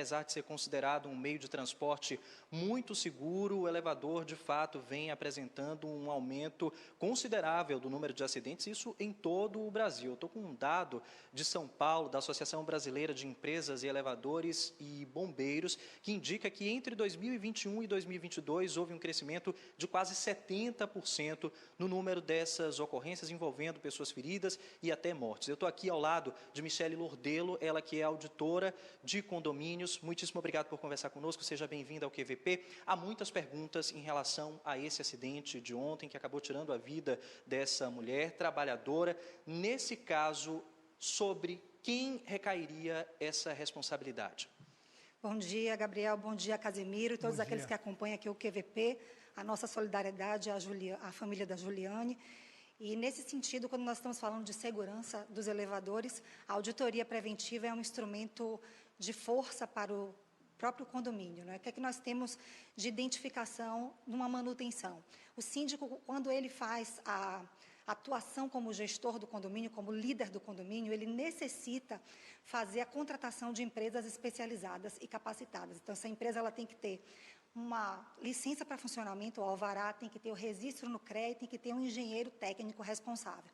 Apesar de ser considerado um meio de transporte muito seguro, o elevador, de fato, vem apresentando um aumento considerável do número de acidentes, isso em todo o Brasil. Eu estou com um dado de São Paulo, da Associação Brasileira de Empresas e Elevadores e Bombeiros, que indica que entre 2021 e 2022 houve um crescimento de quase 70% no número dessas ocorrências envolvendo pessoas feridas e até mortes. Eu estou aqui ao lado de Michele Lordelo, ela que é auditora de condomínios. Muitíssimo obrigado por conversar conosco, seja bem-vinda ao QVP. Há muitas perguntas em relação a esse acidente de ontem, que acabou tirando a vida dessa mulher trabalhadora. Nesse caso, sobre quem recairia essa responsabilidade? Bom dia, Gabriel. Bom dia, Casimiro. Todos aqueles que acompanham aqui o QVP. A nossa solidariedade à família da Juliane. E, nesse sentido, quando nós estamos falando de segurança dos elevadores, a auditoria preventiva é um instrumento de força para o próprio condomínio, né? O que é que nós temos de identificação numa manutenção? O síndico, quando ele faz a atuação como gestor do condomínio, como líder do condomínio, ele necessita fazer a contratação de empresas especializadas e capacitadas. Então, essa empresa ela tem que ter uma licença para funcionamento, o alvará, tem que ter o registro no CREA, tem que ter um engenheiro técnico responsável.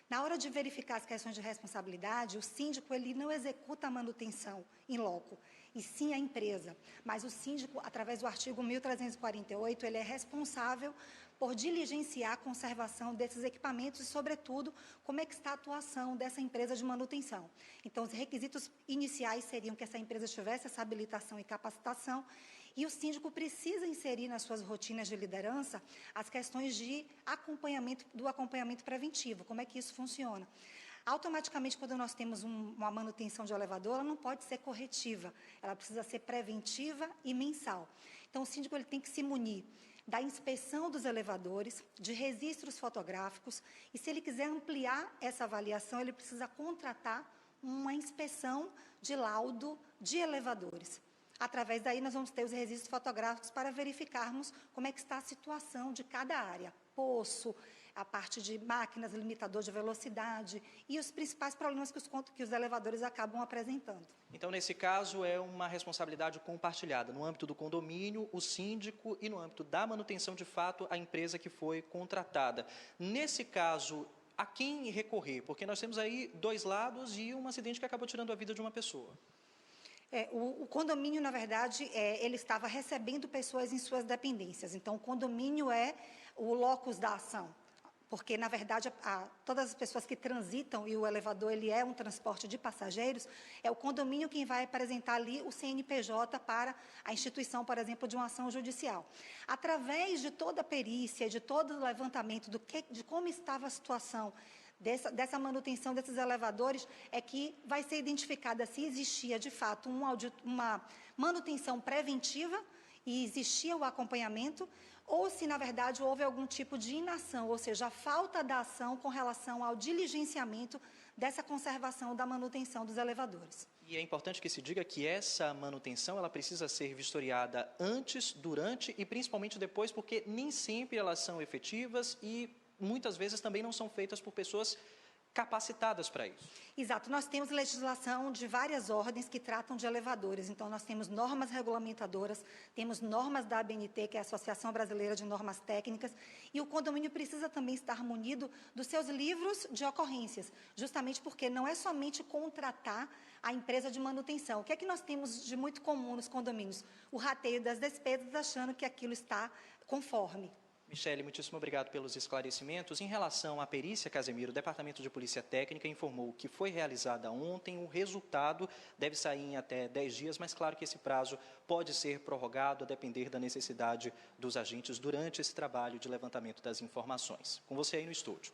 Na hora de verificar as questões de responsabilidade, o síndico ele não executa a manutenção em loco, e sim a empresa. Mas o síndico, através do artigo 1348, ele é responsável por diligenciar a conservação desses equipamentos e, sobretudo, como é que está a atuação dessa empresa de manutenção. Então, os requisitos iniciais seriam que essa empresa tivesse essa habilitação e capacitação, e o síndico precisa inserir nas suas rotinas de liderança as questões de acompanhamento preventivo. Como é que isso funciona? Automaticamente, quando nós temos uma manutenção de elevador, ela não pode ser corretiva, ela precisa ser preventiva e mensal. Então, o síndico ele tem que se munir da inspeção dos elevadores, de registros fotográficos, e se ele quiser ampliar essa avaliação, ele precisa contratar uma inspeção de laudo de elevadores. Através daí, nós vamos ter os registros fotográficos para verificarmos como é que está a situação de cada área. Poço, a parte de máquinas, limitador de velocidade e os principais problemas que os elevadores acabam apresentando. Então, nesse caso, é uma responsabilidade compartilhada. No âmbito do condomínio, o síndico, e no âmbito da manutenção, de fato, a empresa que foi contratada. Nesse caso, a quem recorrer? Porque nós temos aí dois lados e um acidente que acabou tirando a vida de uma pessoa. O condomínio, na verdade, ele estava recebendo pessoas em suas dependências. Então, o condomínio é o locus da ação, porque, na verdade, todas as pessoas que transitam, e o elevador ele é um transporte de passageiros, é o condomínio quem vai apresentar ali o CNPJ para a instituição, por exemplo, de uma ação judicial. Através de toda a perícia, de todo o levantamento de como estava a situação dessa manutenção desses elevadores, é que vai ser identificada se existia, de fato, uma manutenção preventiva e existia o acompanhamento, ou se, na verdade, houve algum tipo de inação, ou seja, a falta da ação com relação ao diligenciamento dessa conservação da manutenção dos elevadores. E é importante que se diga que essa manutenção ela precisa ser vistoriada antes, durante e principalmente depois, porque nem sempre elas são efetivas e muitas vezes também não são feitas por pessoas capacitadas para isso. Exato. Nós temos legislação de várias ordens que tratam de elevadores. Então, nós temos normas regulamentadoras, temos normas da ABNT, que é a Associação Brasileira de Normas Técnicas, e o condomínio precisa também estar munido dos seus livros de ocorrências, justamente porque não é somente contratar a empresa de manutenção. O que é que nós temos de muito comum nos condomínios? O rateio das despesas, achando que aquilo está conforme. Michele, muitíssimo obrigado pelos esclarecimentos. Em relação à perícia, Casimiro, o Departamento de Polícia Técnica informou que foi realizada ontem, o resultado deve sair em até 10 dias, mas claro que esse prazo pode ser prorrogado a depender da necessidade dos agentes durante esse trabalho de levantamento das informações. Com você aí no estúdio.